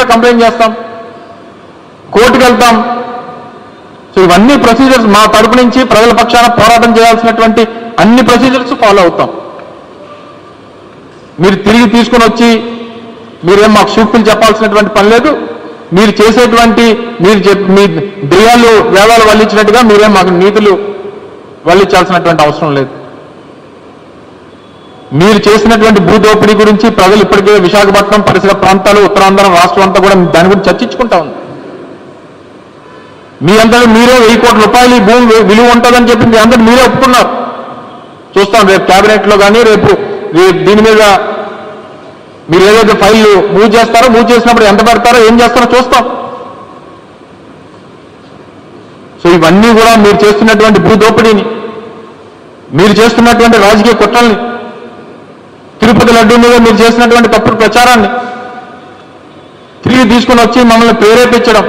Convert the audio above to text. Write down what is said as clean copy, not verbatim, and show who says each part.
Speaker 1: Complaint చేస్తాం, కోర్టుకు వెళ్తాం. సో ఇవన్నీ ప్రొసీజర్స్ మా తరపు నుంచి ప్రజల పక్షాన పోరాటం చేయాల్సినటువంటి అన్ని ప్రొసీజర్స్ ఫాలో అవుతాం. మీరు తిరిగి తీసుకుని వచ్చి మీరేం మాకు సూక్తులు చెప్పాల్సినటువంటి పని లేదు. మీరు చేసేటువంటి మీ దెయ్యాలు వేదాలు వల్లించినట్టుగా మీరేం మాకు నీతులు వల్లించాల్సినటువంటి అవసరం లేదు. మీరు చేసినటువంటి భూదోపిడీ గురించి ప్రజలు ఇప్పటికే విశాఖపట్నం పరిసర ప్రాంతాలు ఉత్తరాంధ్ర రాష్ట్రం అంతా కూడా దాని గురించి చర్చించుకుంటా ఉంది. మీ అందరూ మీరే 1000 కోట్ల రూపాయలు ఈ భూమి విలువ ఉంటుందని చెప్పి మీ అందరూ మీరే ఒప్పుకున్నారు. చూస్తాం రేపు క్యాబినెట్లో కానీ రేపు దీని మీద మీరు ఏదైతే ఫైల్ మూవ్ చేస్తారో మూవ్ చేసినప్పుడు ఎంత పెడతారో ఏం చేస్తారో చూస్తాం. సో ఇవన్నీ కూడా మీరు చేస్తున్నటువంటి భూదోపిడీని, మీరు చేస్తున్నటువంటి రాజకీయ కుట్రల్ని, తిరుపతి లడ్డూ మీద మీరు చేసినటువంటి తప్పుడు ప్రచారాన్ని తిరిగి తీసుకుని వచ్చి మమ్మల్ని ప్రేరేపించడం,